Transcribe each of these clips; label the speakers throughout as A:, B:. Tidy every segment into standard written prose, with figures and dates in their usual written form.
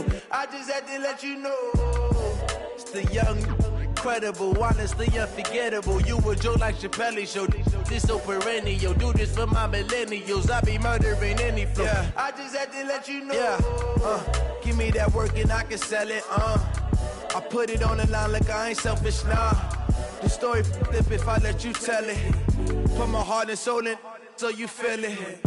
A: flow. I just had to let you know. It's the young, incredible, honestly unforgettable. You a joke like Chappelle show. This so perennial. Do this for my millennials. I be murdering any flow. Yeah. I just had to let you know. Yeah. Give me that work and I can sell it. I put it on the line like I ain't selfish, nah. The story flip if I let you tell it. Put my heart and soul in so you feel it.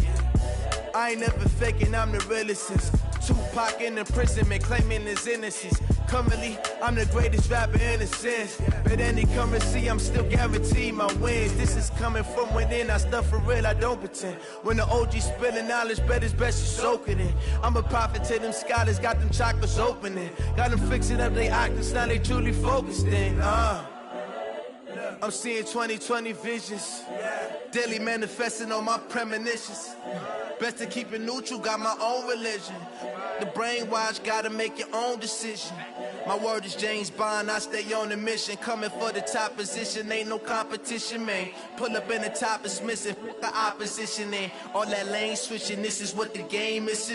A: I ain't never faking, I'm the realest since Tupac in imprisonment, claiming his innocence. Currently, I'm the greatest rapper in a sense. But any currency, I'm still guaranteed my wins. This is coming from within, I stuff for real, I don't pretend. When the OG spilling knowledge, bet it's best you soak it in. I'm a prophet to them scholars, got them chakras opening. Got them fixing up their octaves, now they truly focused in. I'm seeing 2020 visions, daily manifesting on my premonitions. Best to keep it neutral, got my own religion. The brainwash, gotta make your own decision. My word is James Bond, I stay on the mission. Coming for the top position, ain't no competition, man. Pull up in the top is missing, the opposition in. All that lane switching, this is what the game is.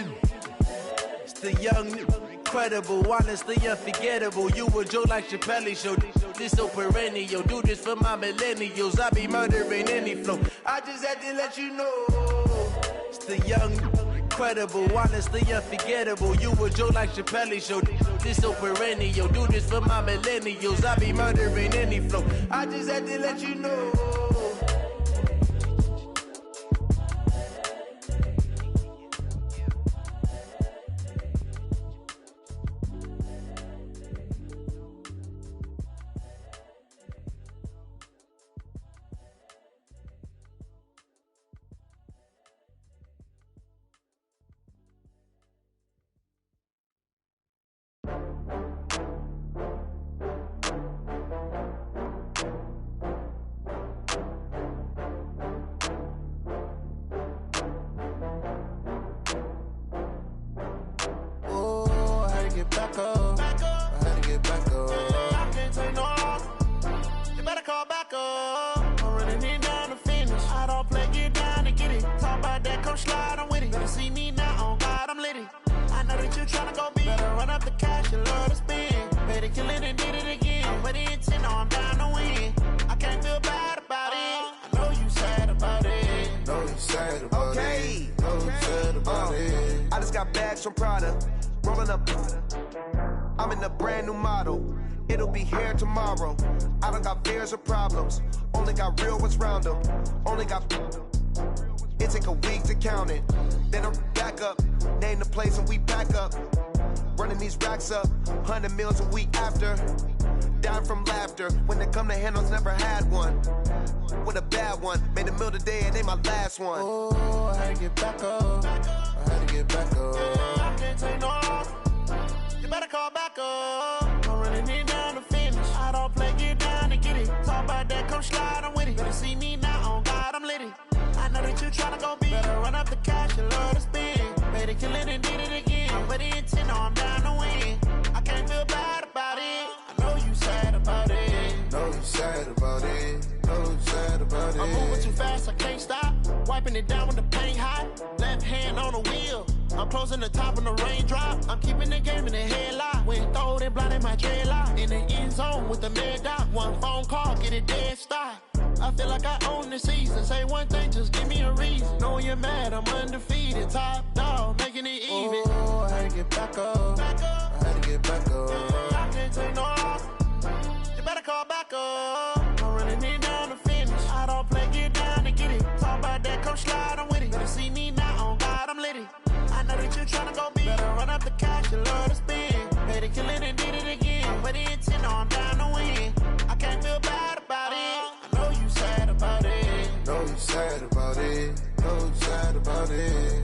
A: It's the young, incredible, honestly unforgettable. You a joke like Chappelle show. This so perennial. Do this for my millennials. I be murdering any flow. I just had to let you know. It's the young, incredible, honestly unforgettable. You a joke like Chappelle show. This so perennial. Do this for my millennials. I be murdering any flow. I just had to let you know.
B: Back up. I had to get back up. I can't take no loss. You better call back up. I'm running it down to finish. I don't play, get down to get it. Talk about that, come slide, I'm with it. Better see me now, on God, I'm litty. I know that you tryna go big. Better run up the cash, you love to spend. Better kill it and did it again. I'm with the intent, no, I'm down to win. I can't feel bad about it. I know you sad about it.
C: Know you sad about it. Know you sad about it. I just got bags from Prada. Rolling up, I'm in a brand new model. It'll be here tomorrow. I don't got fears or problems. Only got real ones round them. Only got. It take a week to count it. Then I'm back up. Name the place and we back up. Running these racks up. 100 meals a week after. Down from laughter. When they come to handles, never had one. With a bad one. Made a meal today and ain't my last one.
B: Oh, I had to get back up. I had to get back up. I can't take no loss. You better call back up. I'm running it down to finish. I don't play, get down to get it. Talk about that, come slide, I'm with it. Better see me now, on God, I'm litty. I know that you tryna go big. Better run up the cash, you love to spend. Better kill it and did it again. I'm with the intent, no, I'm down to win. I can't feel bad about it. I know you sad about it.
C: Know you sad about it. Know you sad about it.
B: I'm moving too fast, I can't stop. Wiping it down with the paint hot. Left hand on the wheel. I'm closing the top when the raindrop. I'm keeping the game in the headlock. When throwed and blinded my dreadlock. In the end zone with the mad dot. One phone call, get it dead stop. I feel like I own the season. Say one thing, just give me a reason. Knowing you're mad, I'm undefeated. Top dog, making it even.
C: Oh, I had to get back up. I had to get back up.
B: I can't take no loss. You better call back up. I'm running it down to finish. I don't play, get down to get it. Talk about that, come slide, I'm with it. Better see me now, on God, I'm litty. I know that you tryna go big. Better run up the cash, you love to spend. Better kill it and did it again. I'm with the intent, no, I'm down to win. I can't feel bad about it. I know you sad about it.
C: Know you sad about it. Know you sad about it.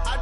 B: I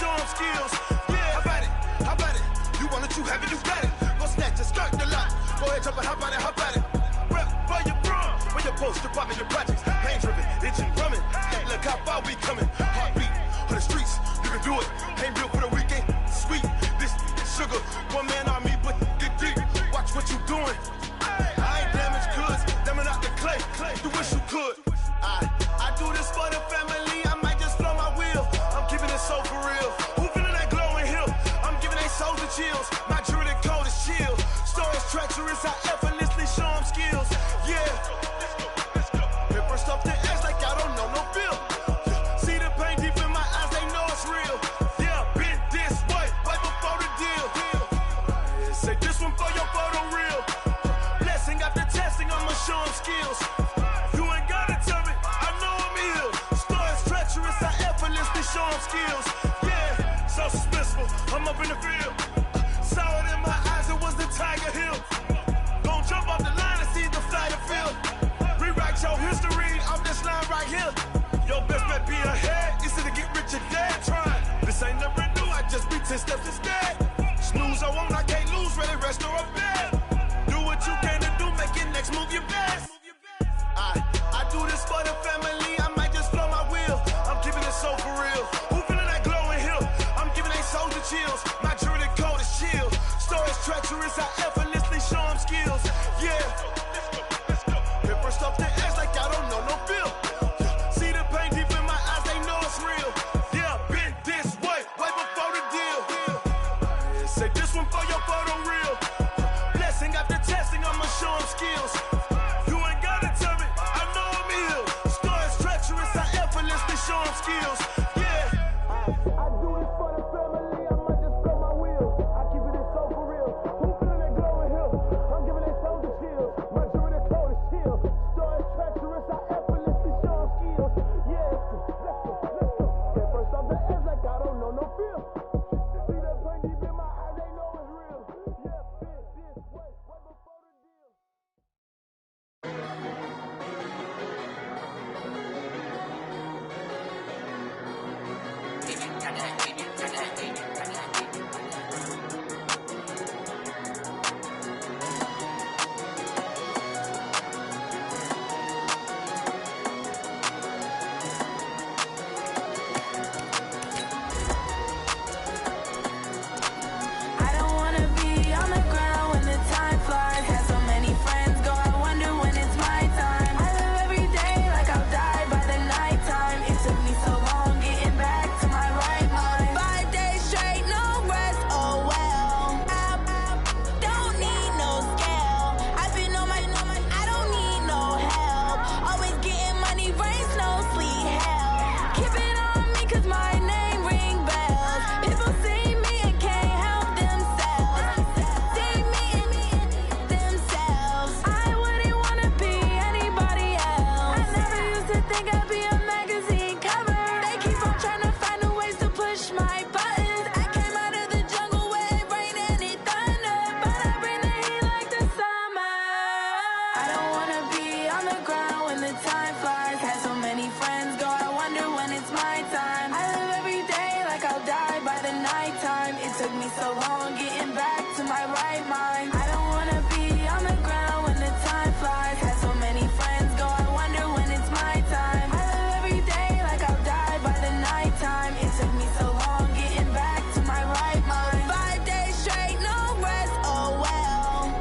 B: show them skills. Yeah, how about it? How about it? You want it, you have it, you got it. Go snatch it, skirt the lot. Go ahead, jump it, how about it? How about it? Rep for your bro, for your post, your pop, and your projects. Pain driven, itching, drumming. Hey, look how far we coming. Heartbeat for the streets, you can do it. Ain't built for the weekend. Sweet, this sugar, one man army, but get deep. Watch what you doing. I ain't damaged goods, damn it out the clay. You wish you could. I do this for the family. I might just blow my wheel. I'm keeping it so for real. Who feeling that glowing hill? I'm giving they souls the chills. My jewelry code is chill. Stories treacherous, I effortlessly show them skills. Yeah. Paper stuff the edge like I don't know no feel. See the pain deep in my eyes, they know it's real. Yeah, been this way, right before the deal. Say this one for your photo reel. Blessing after testing, I'ma show them skills. You ain't gotta tell me, I know I'm ill. Stories treacherous, I effortlessly show them skills. Yeah, so suspenseful, I'm up in the field. Saw it in my eyes, it was the Tiger Hill. Gon' jump off the line and see the flight of field. Rewrite your history off this line right here. Your best bet be ahead, easy to get rich or dead trying. This ain't never new, I just be 10 steps instead. Snooze I won't, I can't lose, ready, rest or a bed. Do what you can to do, make your next move your best. I do this for the family, I might just blow my wheel. I'm keeping it so for real. Who feeling that glowing hill? I'm giving they souls the chills. My jewelry code is chill. Stories treacherous, I effortlessly show them skills. Yeah. Paper stuff the edge like I don't know no feel. See the pain deep in my eyes, they know it's real. Yeah, been this way, way before the deal. Say this one for your photo reel. Blessing after testing, I'ma show them skills. You ain't gotta tell me, I know I'm ill. Stories treacherous, I effortlessly show them skills. Yeah. I do this for the family, I might just blow my wheel. I keep it so for real. Who feeling that glowing hill? I'm giving they souls the chills. My jewelry code is chill. Stories treacherous, I effortlessly show them skills. Yeah. Let's go. Get first off the edge like I don't know no feel. See the pain deep in my eyes, they know it's real. Yeah, been this way, way before the deal.
D: I don't wanna be on the ground when the time flies. Had so many friends go, I wonder when it's my time. I live every day like I'll die by the nighttime. It took me so long getting back to my right mind. 5 days straight, no rest, oh well. Don't need no scale. I've been on my, I don't need no help. Always getting money, rain, snow, sleet, hell. Keep it on me 'cause my name ring bells. People see me and can't help themselves. See me and themselves. I wouldn't wanna be anybody else. I never used to think I'd be a magazine cover. They keep on trying to find new ways to push my buttons. I came out of the jungle where it rained and it thundered, but I bring the heat like the summer. I don't wanna be on the ground when the time flies. Had so many friends go, I wonder when it's my time. I live every day like I'll die by the nighttime. It took me so long getting back to my right mind. I don't wanna be on the ground when the time flies. Had so many friends go, I wonder when it's my time. I live every day like I'll die by the nighttime. It took me so long getting back to my right mind. 5 days straight, no rest, oh well.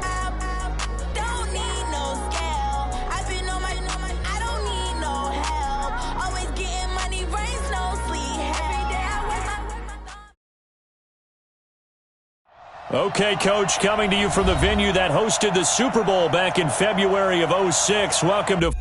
D: Don't need no scale. I've been on my, I don't need no help. Always getting money, rain, snow, sleet, every day I work my
E: Okay, Coach, coming to you from the venue that hosted the Super Bowl back in February of '06. Welcome to...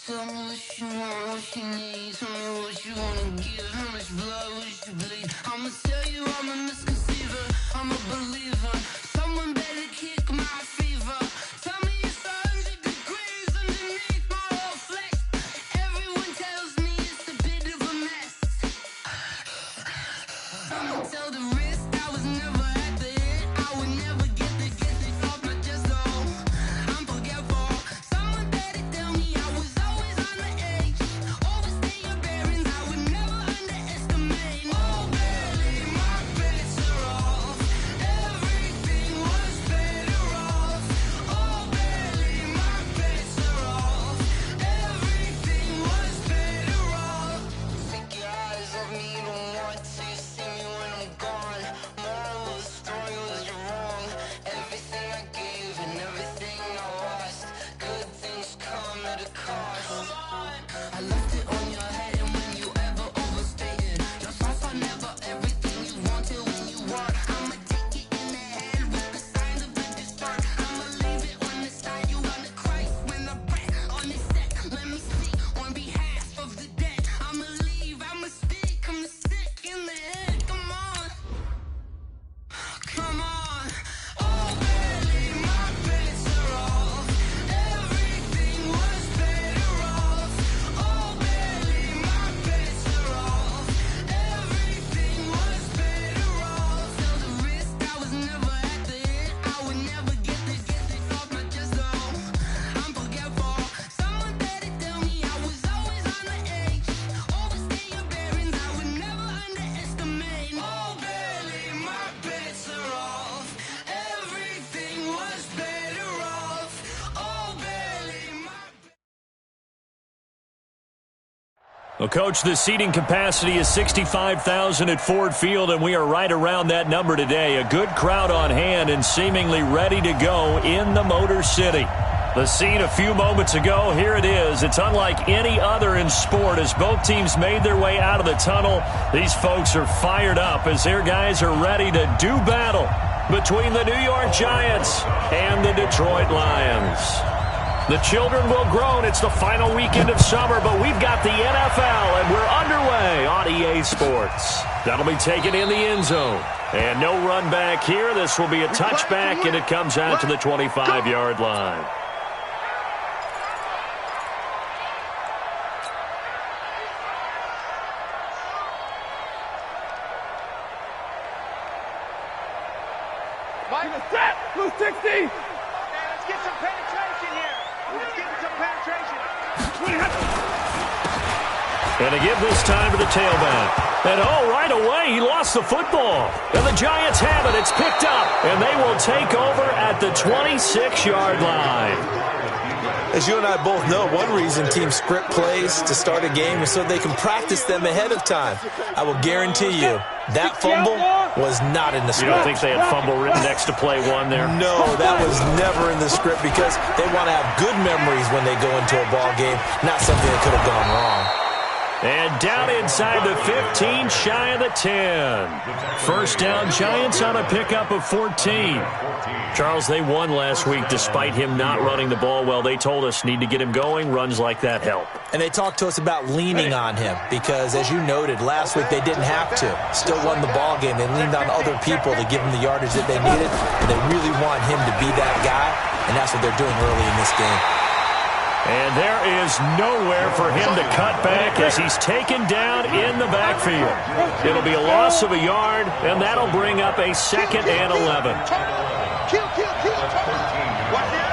F: Tell me what you want, what you need. Tell me what you wanna give. How much blood would you bleed? I'ma tell you I'm a misconceiver. I'm a believer. Someone better kick my fever. Tell me it's 100 degrees underneath my whole flesh. Everyone tells me it's a bit of a mess. I'ma tell the risk I was never at the end. I would never get this off my chest. Oh, I'm forgetful. Someone better tell me I was always
E: Well, Coach, the seating capacity is 65,000 at Ford Field, and we are right around that number today. A good crowd on hand and seemingly ready to go in the Motor City. The scene a few moments ago, here it is. It's unlike any other in sport as both teams made their way out of the tunnel. These folks are fired up as their guys are ready to do battle between the New York Giants and the Detroit Lions. The children will groan. It's the final weekend of summer, but we've got the NFL, and we're underway on EA Sports. That'll be taken in the end zone. And no run back here. This will be a touchback, and it comes out to the 25-yard line.
G: Set! Blue 60! Okay, let's get some penetration here. Let's get some penetration.
E: And to give this time to the tailback. And right away, he lost the football. And the Giants have it. It's picked up. And they will take over at the 26-yard line.
H: As you and I both know, one reason teams script plays to start a game is so they can practice them ahead of time. I will guarantee you that fumble was not in the script.
E: You don't think they had fumble written next to play one there?
H: No, that was never in the script because they want to have good memories when they go into a ball game, not something that could have gone wrong.
E: And down inside the 15, shy of the 10. First down, Giants on a pickup of 14. Charles, they won last week despite him not running the ball well. They told us need to get him going. Runs like that help.
H: And they talked to us about leaning on him because, as you noted, last week they didn't have to. Still won the ball game. They leaned on other people to give them the yardage that they needed, and they really want him to be that guy, and that's what they're doing early in this game.
E: And there is nowhere for him to cut back as he's taken down in the backfield. It'll be a loss of a yard, and that'll bring up a 2nd and 11.
G: Kill. Watch it.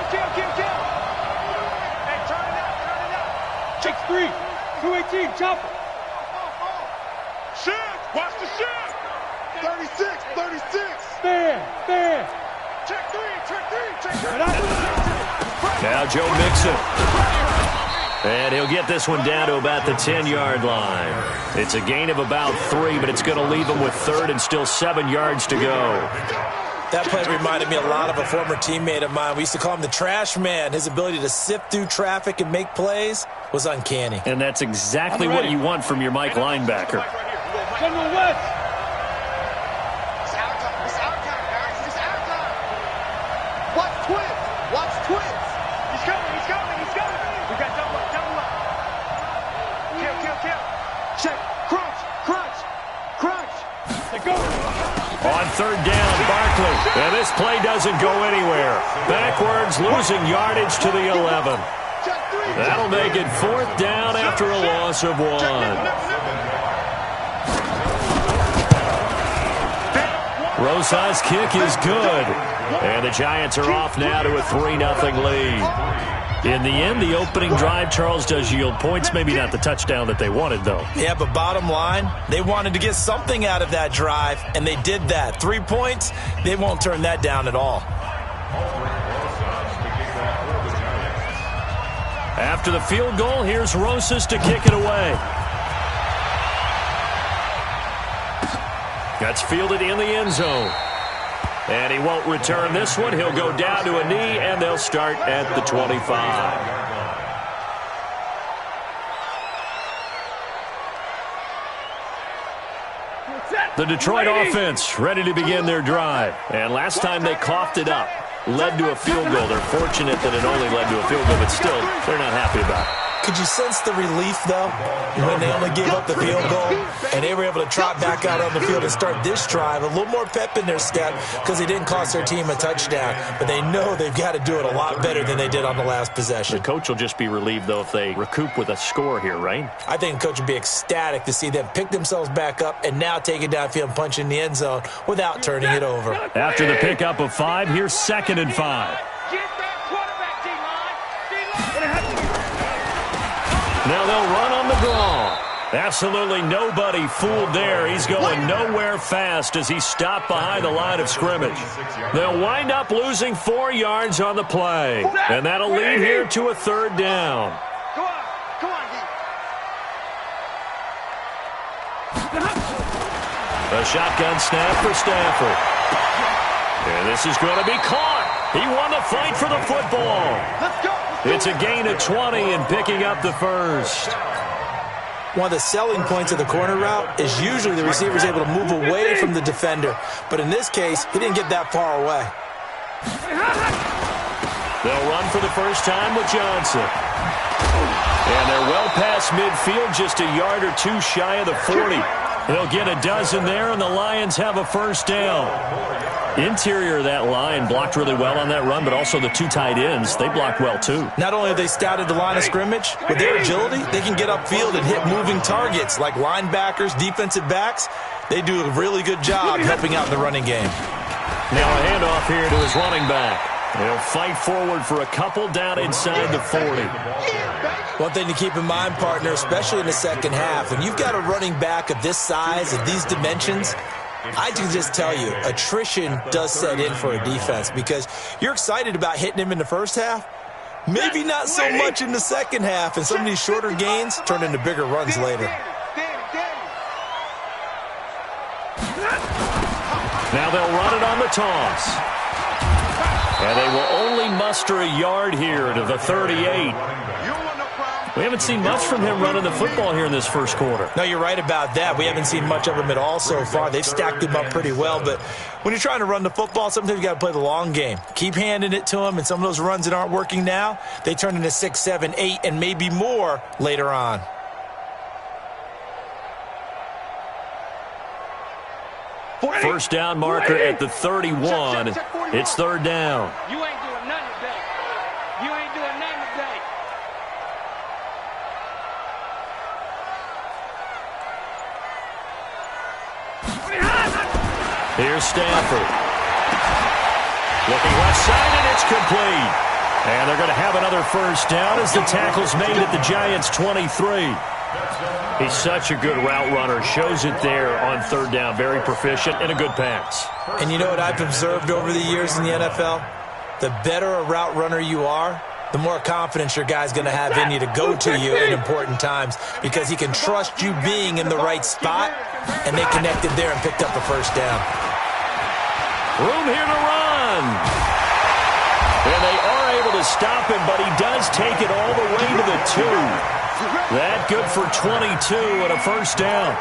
G: Kill. Hey, turn it out. Check 3. 218, chopper. Shift. Watch the shift. 36. Stand. Check 3.
E: Now Joe Mixon. And he'll get this one down to about the 10-yard line. It's a gain of about 3, but it's going to leave him with 3rd and still 7 yards to go.
H: That play reminded me a lot of a former teammate of mine. We used to call him the trash man. His ability to sift through traffic and make plays was uncanny.
E: And that's exactly what you want from your Mike linebacker.
G: General West. Watch twins. He's coming. We got double up. Kill. Check. Crunch. Let go.
E: On 3rd down, Barkley. And this play doesn't go anywhere. Backwards, losing yardage to the 11. That'll make it 4th down after a loss of 1. Rosa's kick is good. And the Giants are off now to a 3-0 lead. In the end, the opening drive, Charles, does yield points. Maybe not the touchdown that they wanted, though.
H: Yeah, but bottom line, they wanted to get something out of that drive, and they did that. 3 points, they won't turn that down at all.
E: After the field goal, here's Rosas to kick it away. That's fielded in the end zone. And he won't return this one. He'll go down to a knee, and they'll start at the 25. The Detroit offense ready to begin their drive. And last time they coughed it up, led to a field goal. They're fortunate that it only led to a field goal, but still, they're not happy about it.
H: Could you sense the relief, though, when they only gave up the field goal and they were able to trot back out on the field and start this drive? A little more pep in their step because they didn't cost their team a touchdown, but they know they've got to do it a lot better than they did on the last possession.
E: The coach will just be relieved, though, if they recoup with a score here, right?
H: I think the coach would be ecstatic to see them pick themselves back up and now take it downfield and punch in the end zone without turning it over.
E: After the pickup of 5, here's 2nd and 5. Now they'll run on the draw. Absolutely nobody fooled there. He's going nowhere fast as he's stopped behind the line of scrimmage. They'll wind up losing 4 yards on the play. And that'll lead here to a 3rd down.
G: Come on,
E: A shotgun snap for Stafford. And this is going to be caught. He won the fight for the football. It's a gain of 20 and picking up the first.
H: One of the selling points of the corner route is usually the receiver is able to move away from the defender. But in this case, he didn't get that far away.
E: They'll run for the first time with Johnson. And they're well past midfield, just a yard or two shy of the 40. He'll get a dozen there, and the Lions have a first down. Interior of that line blocked really well on that run, but also the two tight ends, they blocked well too.
H: Not only have they scouted the line of scrimmage, with their agility, they can get upfield and hit moving targets like linebackers, defensive backs. They do a really good job helping out in the running game.
E: Now a handoff here to his running back. They'll fight forward for a couple down inside the 40.
H: One thing to keep in mind, partner, especially in the second half, when you've got a running back of this size, of these dimensions, I can just tell you, attrition does set in for a defense because you're excited about hitting him in the first half. Maybe not so much in the second half, and some of these shorter gains turn into bigger runs later.
E: Now they'll run it on the toss. And they will only muster a yard here to the 38. We haven't seen much from him running the football here in this first quarter.
H: No, you're right about that. We haven't seen much of him at all so far. They've stacked him up pretty well, but when you're trying to run the football, sometimes you got to play the long game. Keep handing it to him, and some of those runs that aren't working now, they turn into 6, 7, 8, and maybe more later on.
E: First down marker at the 31. It's third down.
G: You ain't doing nothing today. You ain't doing nothing today.
E: Here's Stafford. Looking left side, and it's complete. And they're going to have another first down as the tackle's made at the Giants' 23. He's such a good route runner. Shows it there on third down. Very proficient and a good pass.
H: And you know what I've observed over the years in the NFL? The better a route runner you are, the more confidence your guy's going to have in you to go to you in important times because he can trust you being in the right spot, and they connected there and picked up a first down.
E: Room here to run. And they are able to stop him, but he does take it all the way to the 2. That good for 22 and a first down.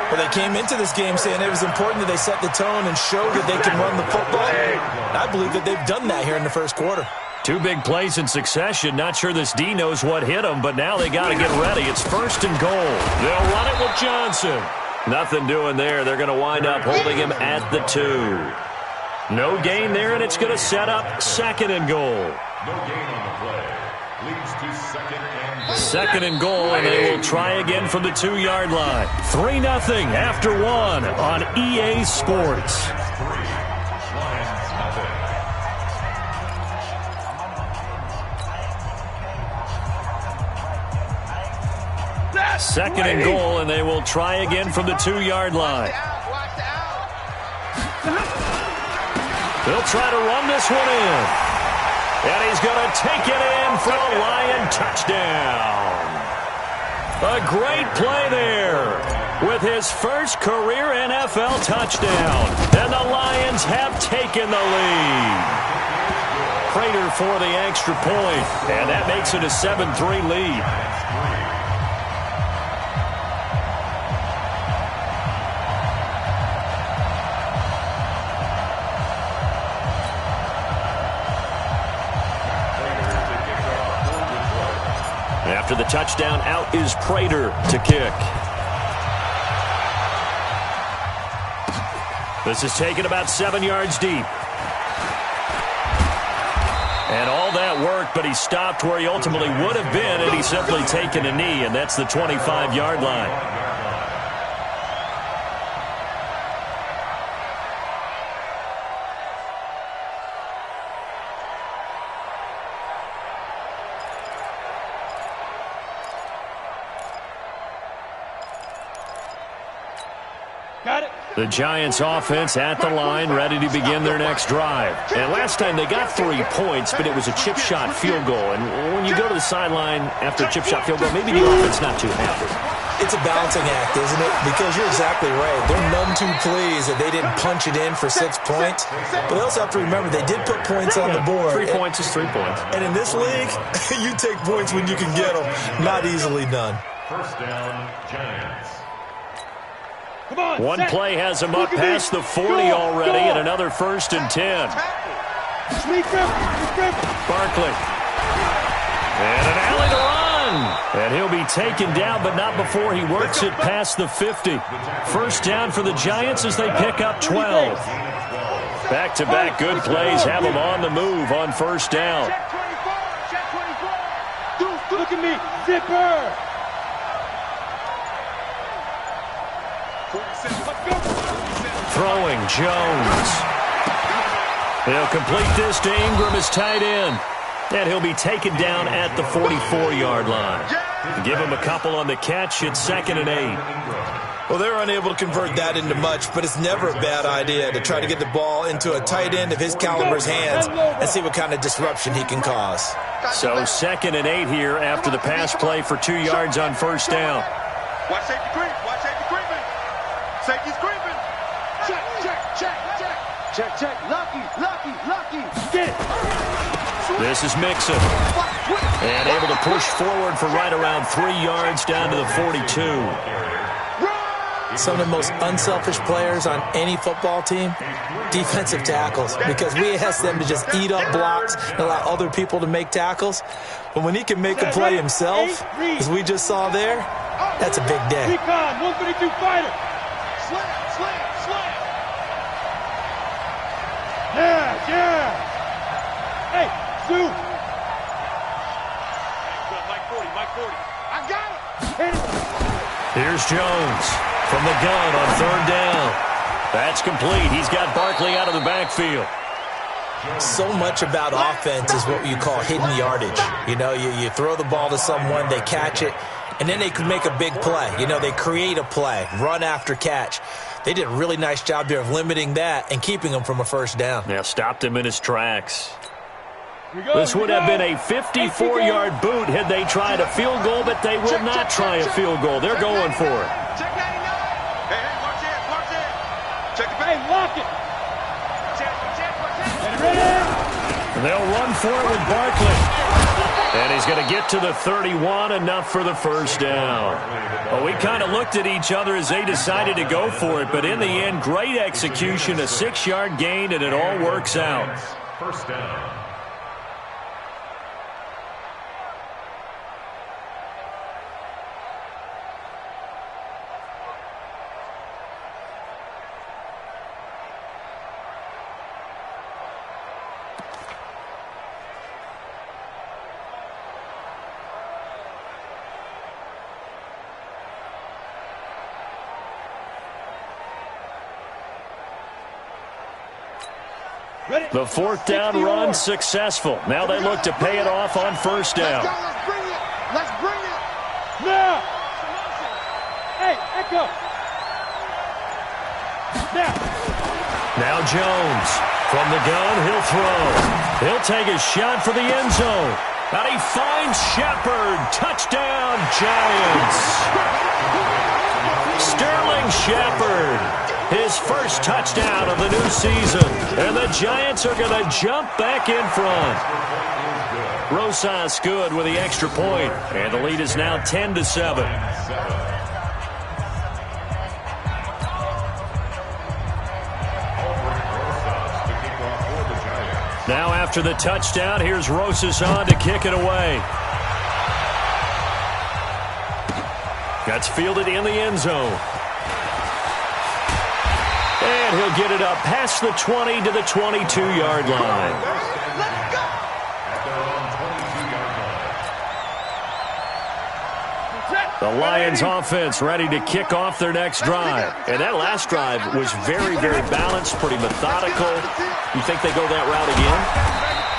H: Well, they came into this game saying it was important that they set the tone and show that they can run the football. And I believe that they've done that here in the first quarter.
E: Two big plays in succession. Not sure this D knows what hit him, but now they got to get ready. It's first and goal. They'll run it with Johnson. Nothing doing there. They're going to wind up holding him at the 2. No gain there, and it's going to set up second and goal.
I: No gain on the play. Leads to second and goal.
E: Second and goal, and they will try again from the 2-yard line. 3-0 after 1 on EA Sports. Second and goal, and they will try again from the 2-yard line. They'll try to run this one in. And he's going to take it in for a Lion touchdown. A great play there with his first career NFL touchdown. And the Lions have taken the lead. Prater for the extra point. And that makes it a 7-3 lead. After the touchdown, out is Prater to kick. This is taken about 7 yards deep. And all that work, but he stopped where he ultimately would have been, and he's simply taken a knee, and that's the 25-yard line. The Giants offense at the line, ready to begin their next drive. And last time they got 3 points, but it was a chip shot field goal. And when you go to the sideline after a chip shot field goal, maybe the offense not too happy.
H: It's a balancing act, isn't it? Because you're exactly right. They're none too pleased that they didn't punch it in for 6 points. But they also have to remember they did put points on the board.
E: 3 points is 3 points.
H: And in this league, you take points when you can get them. Not easily done.
I: First down, Giants.
G: Come on,
E: One play has him up past the 40 already, and another 1st and 10. Barkley. And an alley to run. And he'll be taken down, but not before he works it past the 50. First down for the Giants as they pick up 12. Back-to-back good plays have them on the move on first down.
G: Check 24, check 24. Look at me, zipper.
E: Throwing Jones. He'll complete this to Ingram as tight end. And he'll be taken down at the 44-yard line. Give him a couple on the catch. It's 2nd and 8.
H: Well, they're unable to convert that into much, but it's never a bad idea to try to get the ball into a tight end of his caliber's hands and see what kind of disruption he can cause.
E: So 2nd and 8 here after the pass play for 2 yards on first down.
G: Watch safety creep. Watch safety creeping. Safety's creeping. Check, check, check, check. Check, check. Lucky, lucky, lucky. Get it.
E: This is Mixon. And able to push forward for right around 3 yards down to the 42.
H: Some of the most unselfish players on any football team, defensive tackles, because we ask them to just eat up blocks and allow other people to make tackles. But when he can make a play himself, as we just saw there, that's a big day.
G: Recon, 152 fighter. Slam, slam, slam. Yeah, yeah. Hey, Sue. Mike 40, Mike 40. I got him.
E: Here's Jones from the gun on third down. That's complete. He's got Barkley out of the backfield.
H: So much about offense is what you call hidden yardage. You know, you throw the ball to someone, they catch it, and then they can make a big play. You know, they create a play, run after catch. They did a really nice job there of limiting that and keeping him from a first down.
E: Yeah, stopped him in his tracks. This would have been a 54-yard boot had they tried a field goal, but they will not try a field goal. They're going for it.
G: Check 99. Hey, march in, march in. Check the bait, lock it.
E: And they'll run for it with Barkley. And he's going to get to the 31, enough for the first down. Well, we kind of looked at each other as they decided to go for it, but in the end, great execution, a 6-yard gain, and it all works out.
I: First down.
E: The fourth down run successful. Now they look to pay it off on first down.
G: Let's bring it. Let's bring it. Now. Hey, Echo.
E: Now Jones from the gun. He'll throw. He'll take a shot for the end zone. And he finds Shepard. Touchdown, Giants. Sterling Shepard. His first touchdown of the new season. And the Giants are going to jump back in front. Rosas good with the extra point. And the lead is now 10-7. Now after the touchdown, here's Rosas on to kick it away. That's fielded in the end zone. And he'll get it up past the 20 to the 22-yard line.
G: Let's go.
E: The Lions offense ready to kick off their next drive. And that last drive was very, very balanced, pretty methodical. You think they go that route again?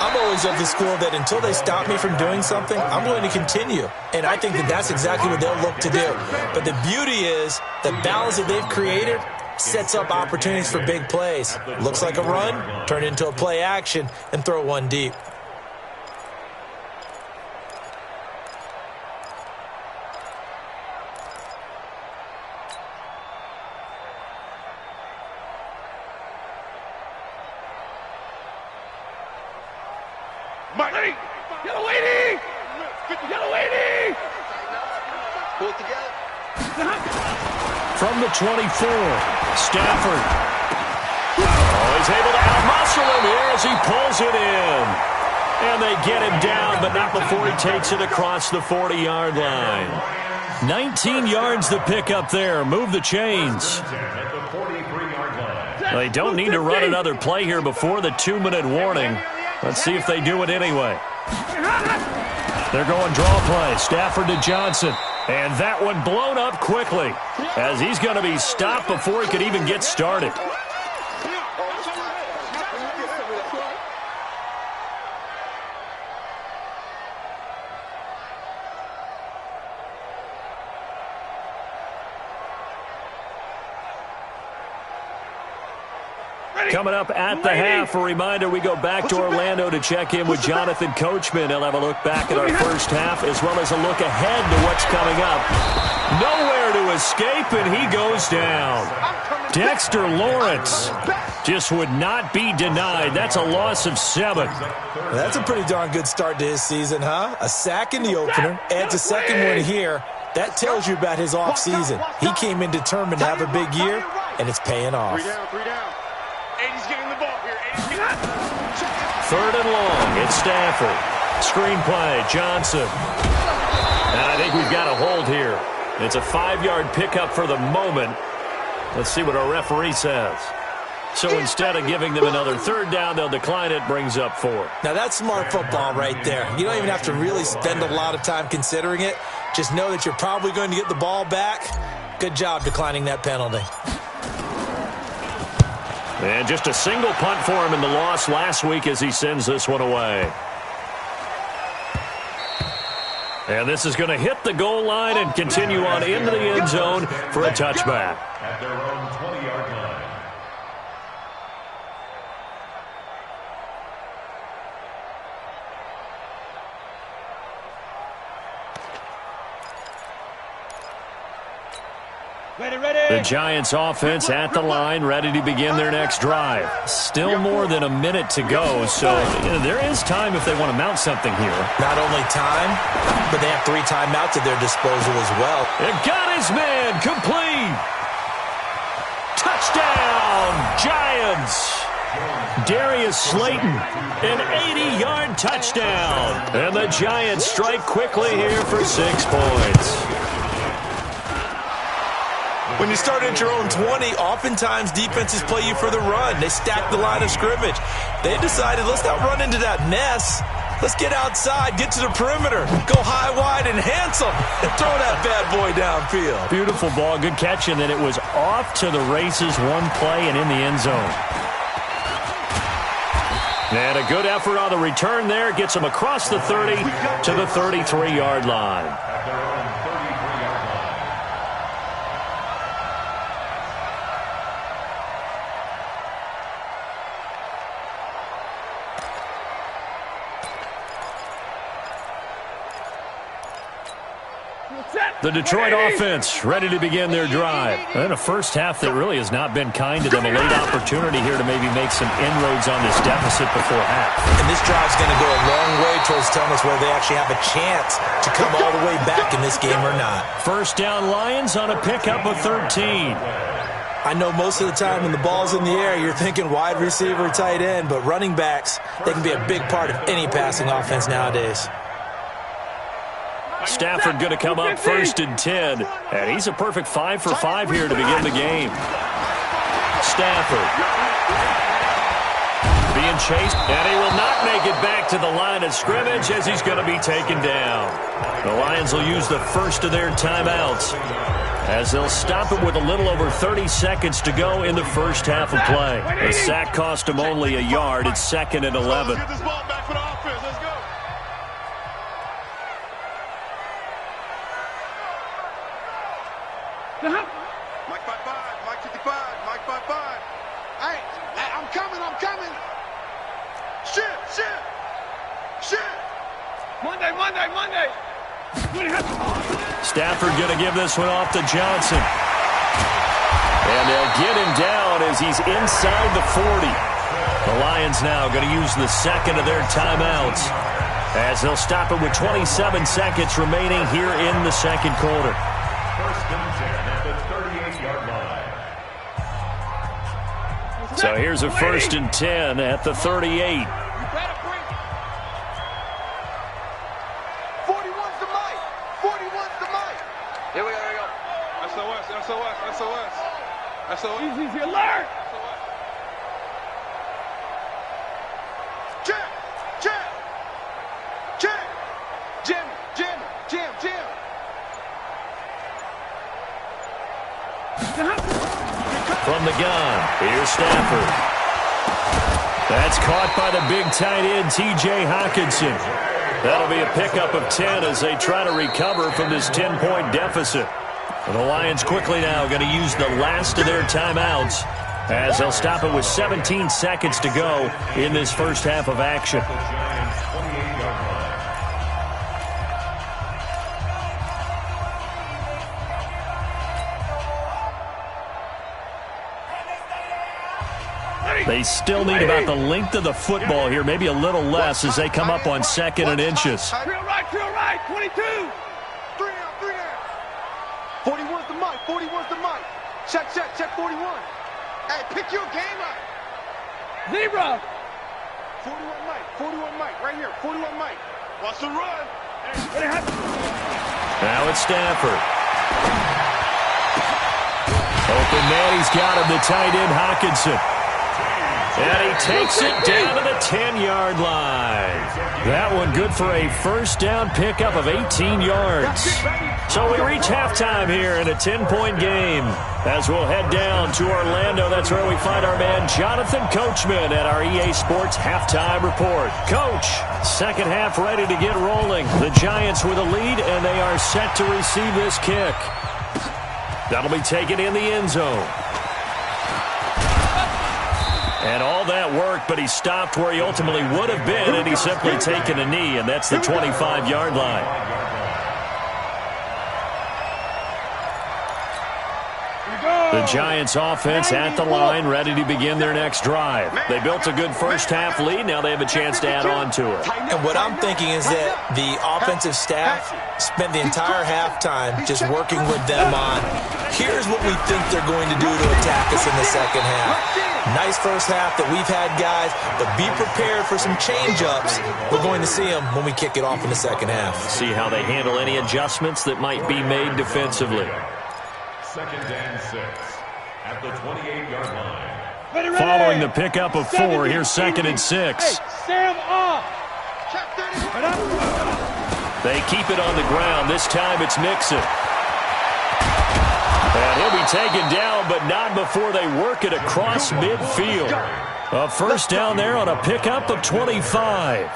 H: I'm always of the school that until they stop me from doing something, I'm going to continue. And I think that that's exactly what they'll look to do. But the beauty is the balance that they've created sets up opportunities for big plays. Looks like a run, turn into a play action, and throw one deep.
G: Mike.
J: Yellow lady! Yellow lady!
G: Pull it together.
E: From the 24, Stafford. Oh, he's able to outmuscle him here as he pulls it in. And they get him down, but not before he takes it across the 40-yard line. 19 yards to pick up there. Move the chains. They don't need to run another play here before the 2-minute warning. Let's see if they do it anyway. They're going draw play. Stafford to Johnson. And that one blown up quickly as he's going to be stopped before he could even get started. Coming up at the half, a reminder, we go back to Orlando to check in with Jonathan Coachman. He'll have a look back at our first half as well as a look ahead to what's coming up. Nowhere to escape, and he goes down. Dexter Lawrence just would not be denied. That's a loss of 7.
H: That's a pretty darn good start to his season, huh? A sack in the opener, adds a second one here. That tells you about his offseason. He came in determined to have a big year, and it's paying off.
G: 3 down. 80's getting the ball here.
E: 3rd and long. It's Stafford. Screenplay, Johnson. And I think we've got a hold here. It's a 5-yard pickup for the moment. Let's see what our referee says. So instead of giving them another 3rd down, they'll decline it, brings up 4.
H: Now that's smart football right there. You don't even have to really spend a lot of time considering it. Just know that you're probably going to get the ball back. Good job declining that penalty.
E: And just a single punt for him in the loss last week as he sends this one away. And this is going to hit the goal line and continue on into the end zone for a touchback.
I: At their own 20-yard line.
E: The Giants offense at the line, ready to begin their next drive. Still more than a minute to go, so there is time if they want to mount something here.
H: Not only time, but they have 3 timeouts at their disposal as well.
E: It got his man complete. Touchdown, Giants. Darius Slayton, an 80-yard touchdown. And the Giants strike quickly here for 6 points.
H: When you start at your own 20, oftentimes defenses play you for the run. They stack the line of scrimmage. They decided, let's not run into that mess. Let's get outside, get to the perimeter, go high, wide, and handsome, and throw that bad boy downfield.
E: Beautiful ball, good catch, and then it was off to the races, 1 play and in the end zone. And a good effort on the return there. Gets him across the 30 to the 33-yard line. The Detroit offense ready to begin their drive. And a first half that really has not been kind to them. A late opportunity here to maybe make some inroads on this deficit before half.
H: And this drive's going to go a long way towards telling us whether they actually have a chance to come all the way back in this game or not.
E: First down Lions on a pickup of 13.
H: I know most of the time when the ball's in the air, you're thinking wide receiver, tight end, but running backs, they can be a big part of any passing offense nowadays.
E: Stafford going to come up 1st and 10. And he's a perfect 5 for 5 here to begin the game. Stafford being chased, and he will not make it back to the line of scrimmage as he's going to be taken down. The Lions will use the first of their timeouts as they'll stop it with a little over 30 seconds to go in the first half of play. The sack cost him only a yard. It's 2nd and 11.
G: Let's get this ball back for the offense. Let's go. Mike 5-5, Mike 55, Mike 5-5. Hey, I'm coming. Shit.
J: Monday.
E: Stafford going to give this one off to Johnson. And they'll get him down as he's inside the 40. The Lions now going to use the second of their timeouts as they'll stop it with 27 seconds remaining here in the second quarter.
I: First and 10 at the 38-yard line.
E: So here's a first and 10 at the 38.
G: 41's the mic. 41's the mic. Here we go. SOS.
J: Easy, alert!
G: Check. Jim.
E: From the gun, here's Stafford. That's caught by the big tight end, T.J. Hawkinson. That'll be a pickup of 10 as they try to recover from this 10-point deficit. And the Lions quickly now going to use the last of their timeouts as they'll stop it with 17 seconds to go in this first half of action. They still need about the length of the football here, maybe a little less as they come up on second and inches.
J: Drill right, 22.
G: 3 down. 41's the mic. Check 41. Hey, pick your game up.
J: Zebra.
G: 41 mic, right here. 41 mic. Watch the run.
E: Now it's Stafford. Open man, he's got him, the tight end Hawkinson. And he takes it down to the 10-yard line. That one good for a first down pickup of 18 yards. So we reach halftime here in a 10-point game. As we'll head down to Orlando, that's where we find our man Jonathan Coachman at our EA Sports Halftime Report. Coach, second half ready to get rolling. The Giants with a lead, and they are set to receive this kick. That'll be taken in the end zone. And all that work, but he stopped where he ultimately would have been, and he's simply taken a knee, and that's the 25-yard line. The Giants offense at the line, ready to begin their next drive. They built a good first half lead. Now they have a chance to add on to it.
H: And what I'm thinking is that the offensive staff spent the entire halftime just working with them on, here's what we think they're going to do to attack us in the second half. Nice first half that we've had, guys, but be prepared for some change-ups. We're going to see them when we kick it off in the second half.
E: See how they handle any adjustments that might be made defensively.
I: Second and 6 at the 28-yard line.
J: Ready.
E: Following the pickup of 4, here's second and 6.
J: Hey, Sam off.
E: They keep it on the ground. This time it's Mixon. And he'll be taken down, but not before they work it across midfield. A first down there on a pickup of 25.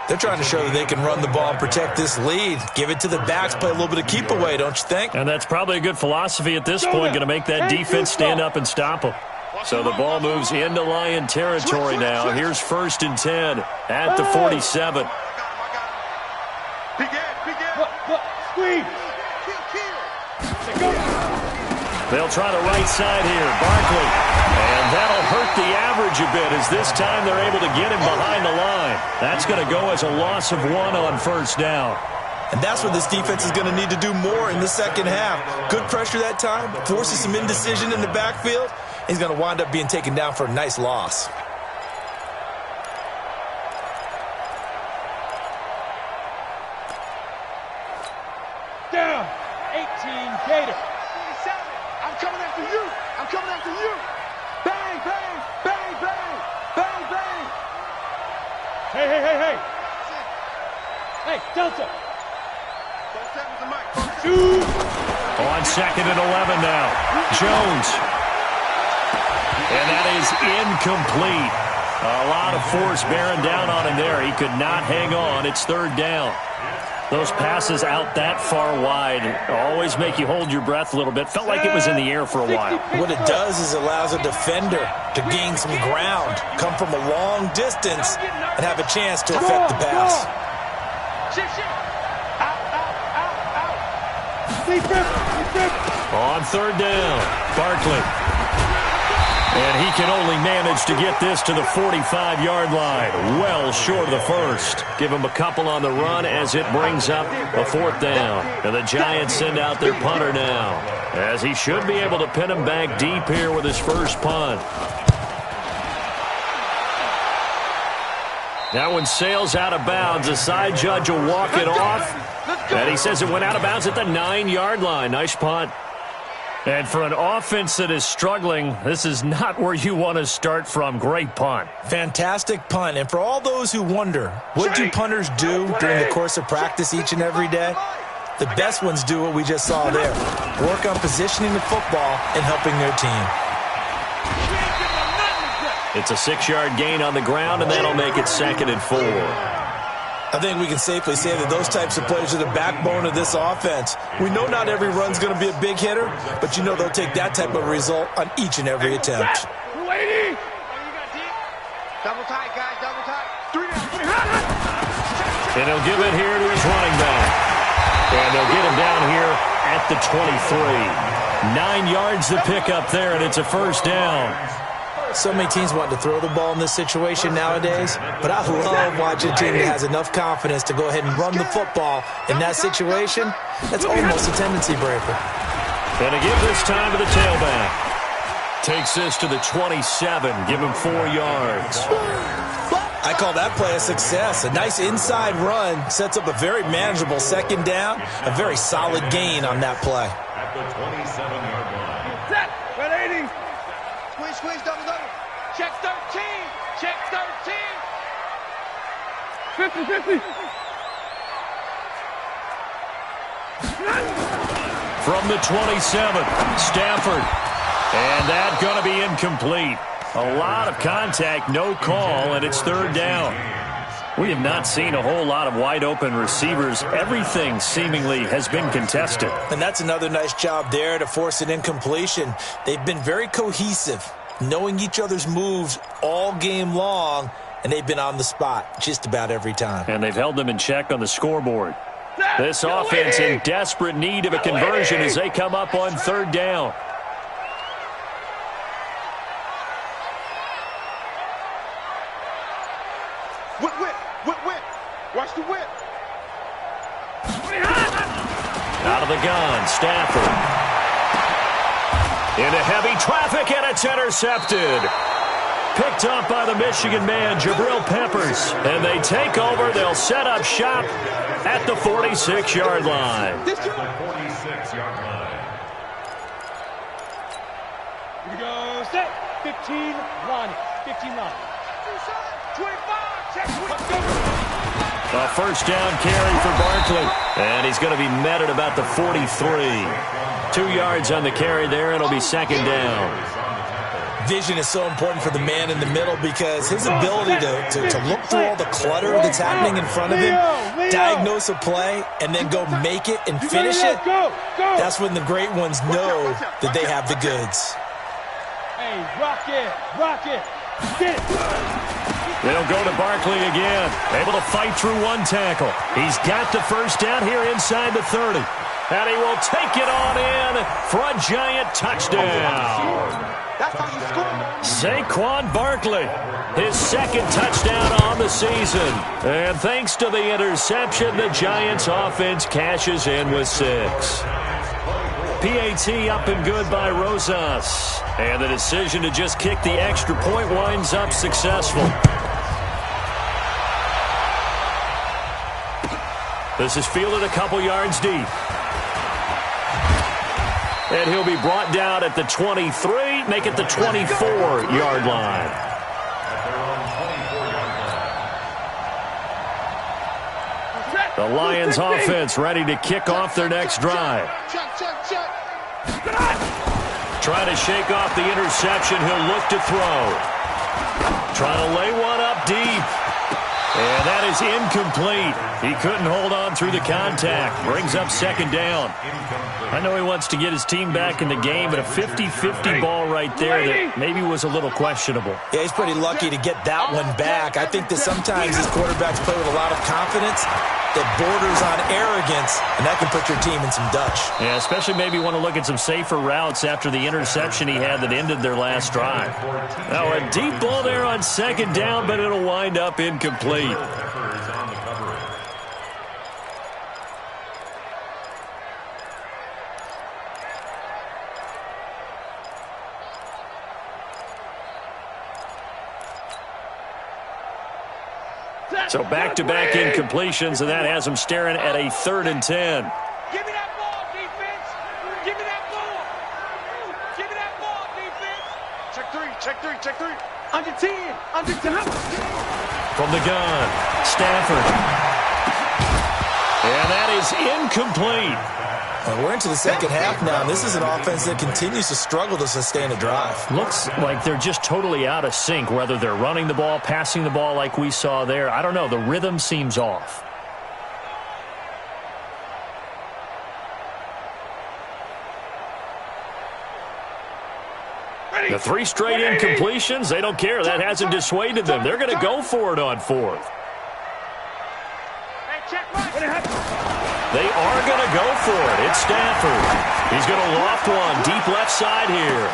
H: They're trying to show that they can run the ball and protect this lead. Give it to the backs, play a little bit of keep away, don't you think?
E: And that's probably a good philosophy at this point, going to make that defense stand up and stop them. So the ball moves into Lion territory now. Here's first and 10 at the 47.
J: Squeeze.
E: They'll try the right side here. Barkley. And that'll hurt the average a bit as this time they're able to get him behind the line. That's going to go as a loss of 1 on first down.
H: And that's what this defense is going to need to do more in the second half. Good pressure that time, forces some indecision in the backfield. He's going to wind up being taken down for a nice loss.
J: Down. 18 Gator.
G: I'm coming after you. Bang, bang, bang, bang, bang, bang.
J: Hey. Hey, Delta.
G: Shoot.
E: On second and 11 now. Jones. And that is incomplete. A lot of force bearing down on him there. He could not hang on. It's third down. Those passes out that far wide always make you hold your breath a little bit. Felt like it was in the air for a while.
H: What it does is allows a defender to gain some ground, come from a long distance, and have a chance to affect the pass.
J: Deep rip.
E: On third down, Barkley. And he can only manage to get this to the 45-yard line, well short of the first. Give him a couple on the run as it brings up a 4th down. And the Giants send out their punter now, as he should be able to pin him back deep here with his first punt. That one sails out of bounds. The side judge will walk it off. And he says it went out of bounds at the 9-yard line. Nice punt. And for an offense that is struggling, this is not where you want to start from. Great punt.
H: Fantastic punt. And for all those who wonder, what do punters do during the course of practice each and every day? The best ones do what we just saw there. Work on positioning the football and helping their team.
E: It's a 6-yard gain on the ground, and that'll make it 2nd and 4.
H: I think we can safely say that those types of plays are the backbone of this offense. We know not every run's going to be a big hitter, but you know they'll take that type of result on each and every attempt.
G: Double tight, guys, double tight. 3
E: And he'll give it here to his running back. And they'll get him down here at the 23. 9 yards to pick up there, and it's a first down.
H: So many teams want to throw the ball in this situation nowadays, but I love watching a team that has enough confidence to go ahead and run the football. In that situation, that's almost a tendency breaker.
E: And to give this time to the tailback. Takes this to the 27, give him 4 yards.
H: I call that play a success. A nice inside run sets up a very manageable 2nd down, a very solid gain on that play.
I: At the 27-yard line.
J: Set. 180.
G: Squeeze, double.
J: Check 13. Check 13. 50.
E: From the 27, Stafford. And that's going to be incomplete. A lot of contact, no call, and it's 3rd down. We have not seen a whole lot of wide-open receivers. Everything seemingly has been contested.
H: And that's another nice job there to force an incompletion. They've been very cohesive, knowing each other's moves all game long, and they've been on the spot just about every time.
E: And they've held them in check on the scoreboard. This offense in desperate need of a conversion as they come up on 3rd down.
G: Whip. Watch the whip.
E: Out of the gun, Stafford. Into heavy traffic, and it's intercepted. Picked up by the Michigan man, Jabril Peppers. And they take over. They'll set up shop at the 46-yard line.
I: At the 46-yard line.
J: Here we go. Set. 15 line. 15 line. 25. Check. Let's go.
E: A first down carry for Barkley. And he's going to be met at about the 43. 2 yards on the carry there. It'll be 2nd down.
H: Vision is so important for the man in the middle because his ability to look through all the clutter that's happening in front of him, diagnose a play, and then go make it and finish it, that's when the great ones know that they have the goods.
J: Hey, rock it, get it.
E: They'll go to Barkley again, able to fight through one tackle. He's got the first down here inside the 30. And he will take it on in for a Giant touchdown.
G: That's how you score.
E: Saquon Barkley, his 2nd touchdown on the season. And thanks to the interception, the Giants offense cashes in with 6. PAT up and good by Rosas. And the decision to just kick the extra point winds up successful. This is fielded a couple yards deep. And he'll be brought down at the 23, make it the 24-yard line. The Lions offense ready to kick off their next drive.
G: Check.
E: Trying to shake off the interception. He'll look to throw. Trying to lay one up deep. And that is incomplete. He couldn't hold on through the contact. Brings up 2nd down. I know he wants to get his team back in the game, but a 50-50 ball right there that maybe was a little questionable.
H: Yeah, he's pretty lucky to get that one back. I think that sometimes these quarterbacks play with a lot of confidence. that borders on arrogance, and that can put your team in some Dutch.
E: Yeah, especially maybe want to look at some safer routes after the interception he had that ended their last drive. Now, a deep ball there on second down, but it'll wind up incomplete. So back-to-back incompletions, and that has him staring at a 3rd and 10.
J: Give me that ball, defense! Give me that ball! Give me that ball, defense! Check three, check three, check three. Under 10, under 10.
E: From the gun, Stafford. And that is incomplete.
H: Well, we're into the second half now, and this is an offense that continues to struggle to sustain a drive.
E: Looks like they're just totally out of sync, whether they're running the ball, passing the ball like we saw there. I don't know. The rhythm seems off. The 3 straight incompletions, they don't care. That hasn't dissuaded them. They're going to go for it on 4th. They are going to go for it. It's Stafford. He's going to loft one deep left side here.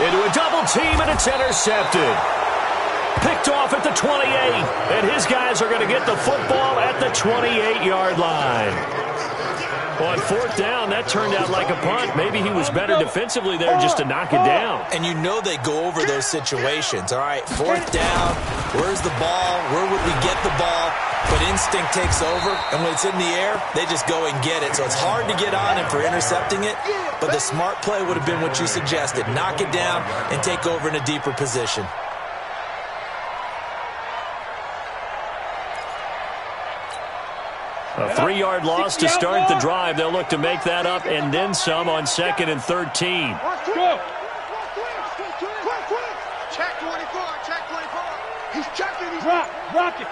E: Into a double team, and it's intercepted. Picked off at the 28, and his guys are going to get the football at the 28-yard line. On 4th down, that turned out like a punt. Maybe he was better defensively there just to knock it down.
H: And you know they go over those situations. All right, 4th down, where's the ball? Where would we get the ball? But instinct takes over, and when it's in the air, they just go and get it. So it's hard to get on him for intercepting it, but the smart play would have been what you suggested. Knock it down and take over in a deeper position.
E: A 3-yard loss to start the drive. They'll look to make that up and then some on 2nd and 13.
J: Go.
G: Check 24, check 24. He's checking. He's
J: Rock it.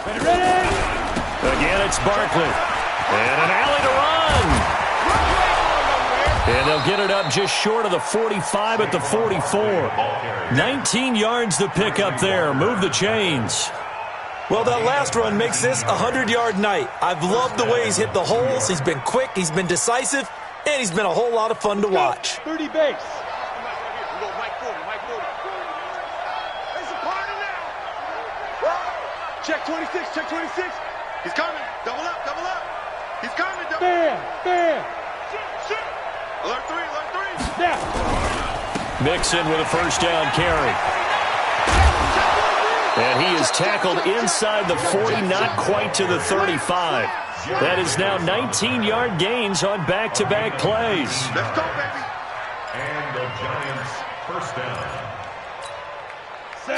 J: Ready.
E: Again, it's Barkley. And an alley to run. And they'll get it up just short of the 45 at the 44. 19 yards to pick up there. Move the chains.
H: Well, that last run makes this a 100-yard night. I've loved the way he's hit the holes. He's been quick, he's been decisive, and he's been a whole lot of fun to watch.
J: 30 base.
G: check 26, check 26. He's coming. Double up. He's coming.
J: Bam.
G: Alert 3.
J: Yeah.
E: Mixon with a first down carry. And he is tackled inside the 40, not quite to the 35. That is now 19-yard gains on back-to-back plays.
G: Let's go, baby.
I: And the Giants first down.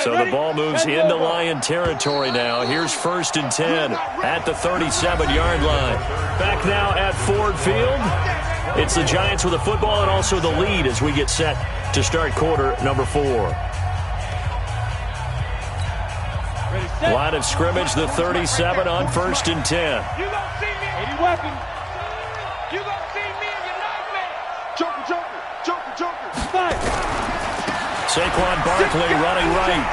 E: So the ball moves into Lion territory now. Here's 1st and 10 at the 37-yard line. Back now at Ford Field. It's the Giants with the football and also the lead as we get set to start quarter number 4. Line of scrimmage, the 37 on 1st and 10.
J: You gonna see me? 80 weapon. You gonna see me in your nightmare. Joker. Fight.
E: Saquon Barkley running right.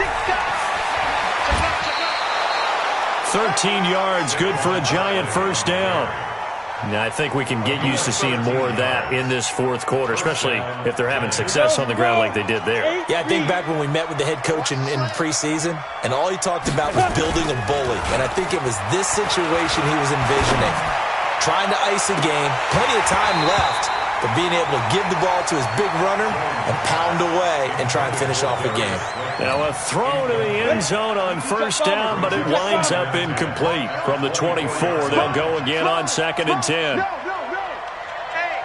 E: 13 yards, good for a Giant first down. Now, I think we can get used to seeing more of that in this 4th quarter, especially if they're having success on the ground like they did there.
H: Yeah, I think back when we met with the head coach in preseason, and all he talked about was building a bully. And I think it was this situation he was envisioning. Trying to ice a game, plenty of time left, but being able to give the ball to his big runner and pound away and try and finish off a game.
E: Now a throw to the end zone on 1st down, but it winds up incomplete. From the 24, they'll go again on 2nd and 10.
J: No. Hey,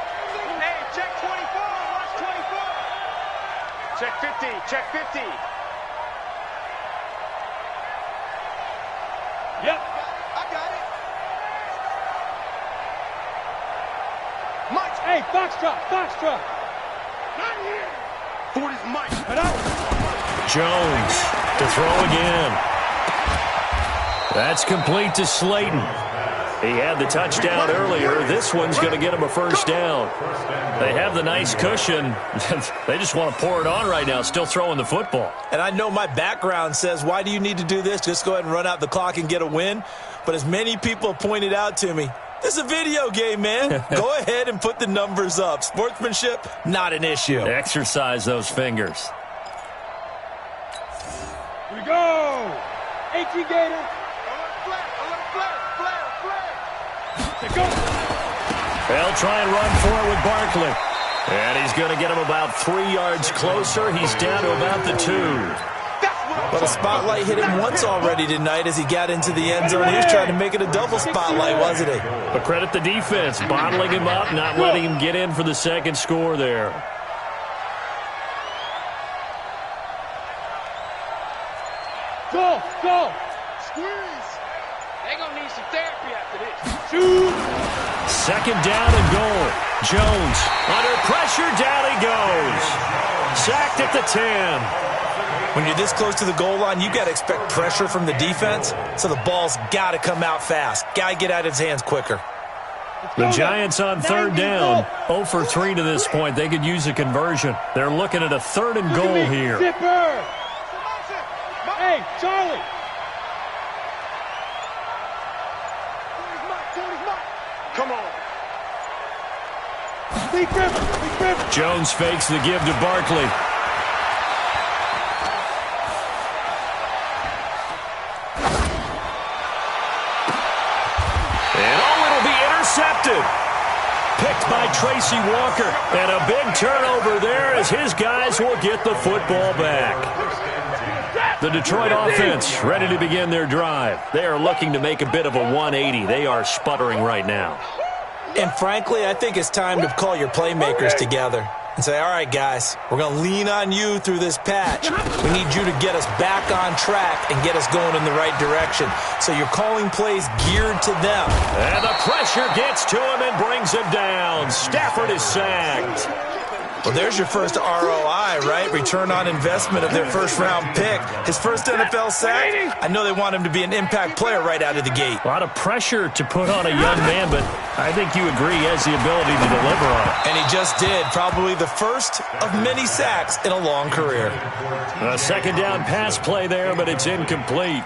J: check 24. Watch 24. Check 50. Yep.
G: I got it.
J: Mike. Hey, Foxtrot.
G: Not here. 40's Mike.
E: Jones to throw again. That's complete to Slayton. He had the touchdown earlier. This one's going to get him a first down. They have the nice cushion. They just want to pour it on right now, still throwing the football.
H: And I know my background says, why do you need to do this? Just go ahead and run out the clock and get a win. But as many people have pointed out to me, this is a video game, man. Go ahead and put the numbers up. Sportsmanship, not an issue.
E: Exercise those fingers.
J: Here we go. 18 Gator.
E: They'll try and run for it with Barkley. And he's going to get him about 3 yards closer. He's down to about the 2.
H: But a spotlight hit him once already tonight as he got into the end zone. He was trying to make it a double spotlight, wasn't he?
E: But credit the defense, bottling him up, not letting him get in for the second score there.
J: Go, go. Squeeze. They're going to need some therapy after this. Shoot.
E: Second down and goal. Jones under pressure, down he goes. Sacked at the 10.
H: When you're this close to the goal line, you got to expect pressure from the defense, so the ball's got to come out fast. Got to get out of his hands quicker.
E: The Giants on third down, 0 for 3 to this point. They could use a conversion. They're looking at a 3rd and goal here.
J: Zipper. Hey, Charlie. Come on.
E: Jones fakes the give to Barkley. And it'll be intercepted. Picked by Tracy Walker. And a big turnover there as his guys will get the football back. The Detroit offense ready to begin their drive. They are looking to make a bit of a 180. They are sputtering right now.
H: And frankly, I think it's time to call your playmakers together and say, all right, guys, we're going to lean on you through this patch. We need you to get us back on track and get us going in the right direction. So you're calling plays geared to them.
E: And the pressure gets to him and brings him down. Stafford is sacked.
H: Well, there's your first ROI, right? Return on investment of their first-round pick. His first NFL sack, I know they want him to be an impact player right out of the gate.
E: A lot of pressure to put on a young man, but I think you agree he has the ability to deliver on it.
H: And he just did. Probably the first of many sacks in a long career.
E: A second down pass play there, but it's incomplete.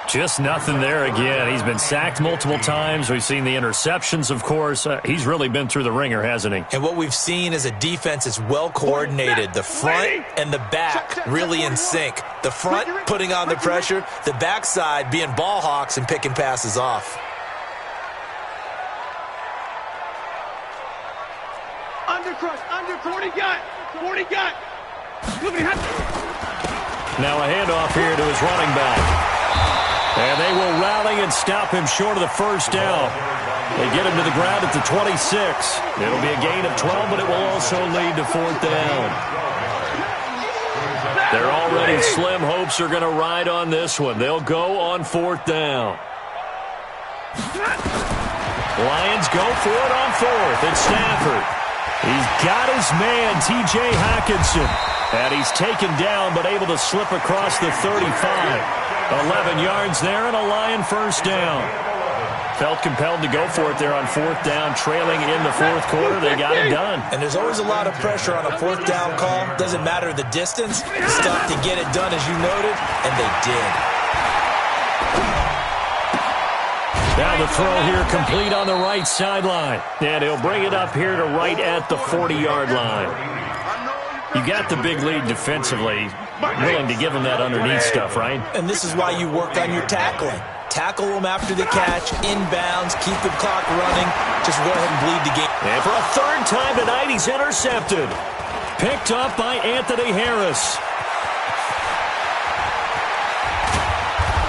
E: Just nothing there again. He's been sacked multiple times. We've seen the interceptions, of course. He's really been through the ringer, hasn't he?
H: And what we've seen is a defense that's well coordinated. The front and the back really in sync. The front putting on the pressure. The backside being ball hawks and picking passes off.
J: Undercrush, 40 got.
E: Now a handoff here to his running back. And they will rally and stop him short of the first down. They get him to the ground at the 26. It'll be a gain of 12, but it will also lead to 4th down. Their already slim hopes are going to ride on this one. They'll go on 4th down. Lions go for it on 4th. It's Stafford. He's got his man, T.J. Hockenson. And he's taken down, but able to slip across the 35. 11 yards there and a Lion first down. Felt compelled to go for it there on 4th down, trailing in the 4th quarter. They got it done.
H: And there's always a lot of pressure on a 4th down call. Doesn't matter the distance. Stuff to get it done, as you noted, and they did.
E: Now the throw here complete on the right sideline. And he'll bring it up here to right at the 40-yard line. You got the big lead defensively, willing to give him that underneath stuff, right?
H: And this is why you work on your tackling. Tackle him after the catch, inbounds, keep the clock running. Just go ahead and bleed the game.
E: And for a 3rd time tonight, he's intercepted. Picked up by Anthony Harris.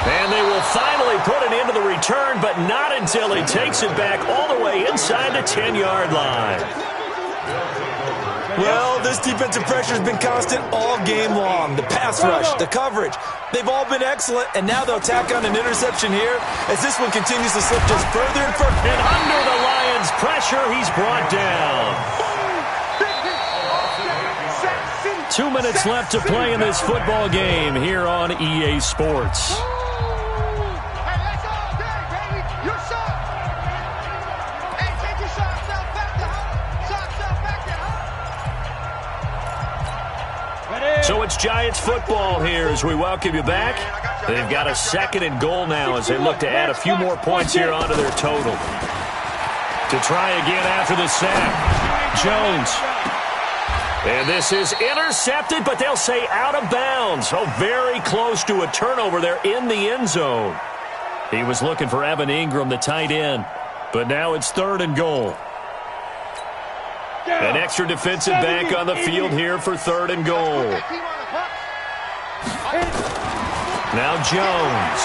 E: And they will finally put an end to the return, but not until he takes it back all the way inside the 10-yard line.
H: Well, this defensive pressure has been constant all game long. The pass rush, the coverage, they've all been excellent, and now they'll tack on an interception here as this one continues to slip just further and further.
E: And under the Lions' pressure, he's brought down. 2 minutes left to play in this football game here on EA Sports. it's Giants football here as we welcome you back. They've got a 2nd and goal now as they look to add a few more points here onto their total. To try again after the sack, Jones. And this is intercepted, but they'll say out of bounds. Oh, very close to a turnover there in the end zone. He was looking for Evan Ingram, the tight end, but now it's 3rd and goal. An extra defensive back on the field here for 3rd and goal. Now Jones.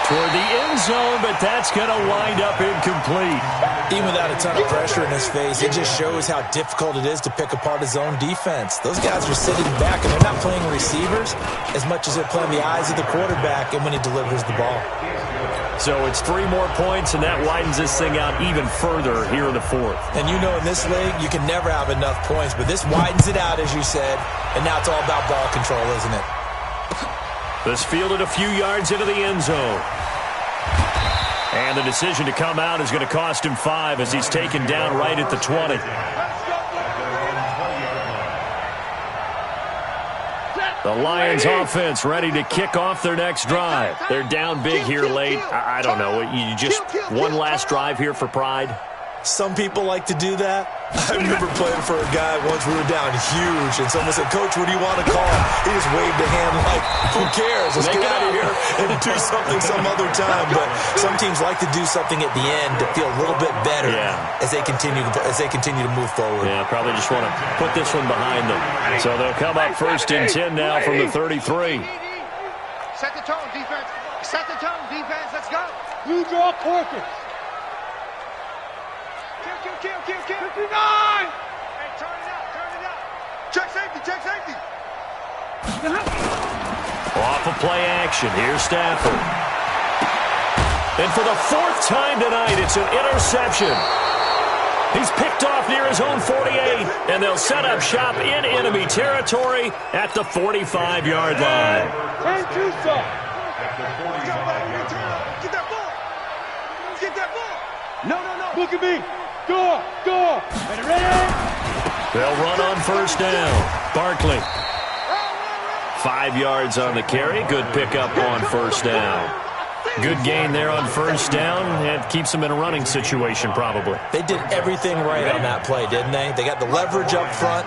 E: Toward the end zone, but that's going to wind up incomplete.
H: Even without a ton of pressure in his face, it just shows how difficult it is to pick apart his own defense. Those guys are sitting back, and they're not playing receivers as much as they're playing the eyes of the quarterback and when he delivers the ball.
E: So it's 3 more points, and that widens this thing out even further here in the 4th.
H: And you know in this league, you can never have enough points, but this widens it out, as you said, and now it's all about ball control, isn't it?
E: This fielded a few yards into the end zone. And the decision to come out is going to cost him 5 as he's taken down right at the 20. The Lions offense ready to kick off their next drive. They're down big here late. I don't know. You just one last drive here for pride?
H: Some people like to do that. I remember playing for a guy once. We were down huge, and someone said, "Coach, what do you want to call?" He just waved a hand like, "Who cares? Let's get out of here and do something some other time." But some teams like to do something at the end to feel a little bit better as they continue to move forward.
E: Yeah, probably just want to put this one behind them. So they'll come up 1st and 10 now from the 33.
J: Set the tone, defense. Set the tone, defense. Let's go. Blue draw, Corkins. Kill. 59! Hey, turn it up. Check safety.
E: Off of play action, here's Stafford. And for the 4th time tonight, it's an interception. He's picked off near his own 48, and they'll set up shop in enemy territory at the 45-yard line.
J: Get that ball. No. Look at me. Go. Ready?
E: They'll run on 1st down. Barkley. 5 yards on the carry. Good pickup on 1st down. Good gain there on 1st down. It keeps them in a running situation probably.
H: They did everything right on that play, didn't they? They got the leverage up front.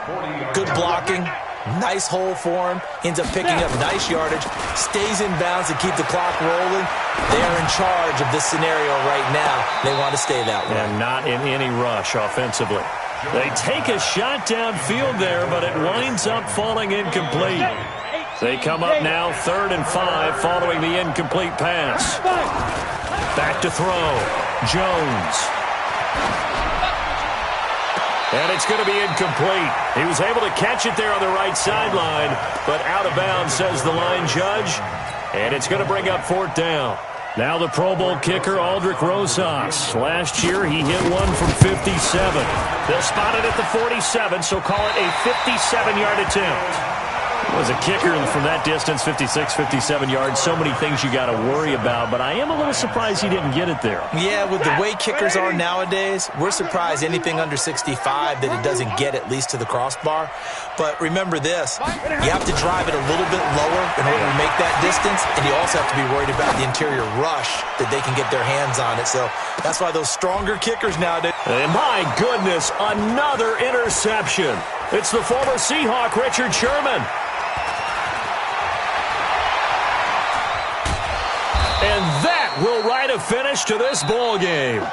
H: Good blocking. Nice hole for him. Ends up picking up nice yardage. Stays in bounds to keep the clock rolling. They're in charge of this scenario right now. They want to stay that way.
E: And not in any rush offensively. They take a shot downfield there, but it winds up falling incomplete. They come up now 3rd and 5 following the incomplete pass. Back to throw. Jones. And it's going to be incomplete. He was able to catch it there on the right sideline, but out of bounds, says the line judge. And it's going to bring up 4th down. Now the Pro Bowl kicker, Aldrich Rosas. Last year, he hit one from 57. They'll spot it at the 47, so call it a 57-yard attempt. Was a kicker from that distance, 56, 57 yards. So many things you got to worry about, but I am a little surprised he didn't get it there.
H: Yeah, with the way kickers are nowadays, we're surprised anything under 65 that it doesn't get at least to the crossbar. But remember this, you have to drive it a little bit lower in order to make that distance, and you also have to be worried about the interior rush that they can get their hands on it. So that's why those stronger kickers nowadays.
E: And my goodness, another interception. It's the former Seahawk, Richard Sherman. And that will write a finish to this ball game.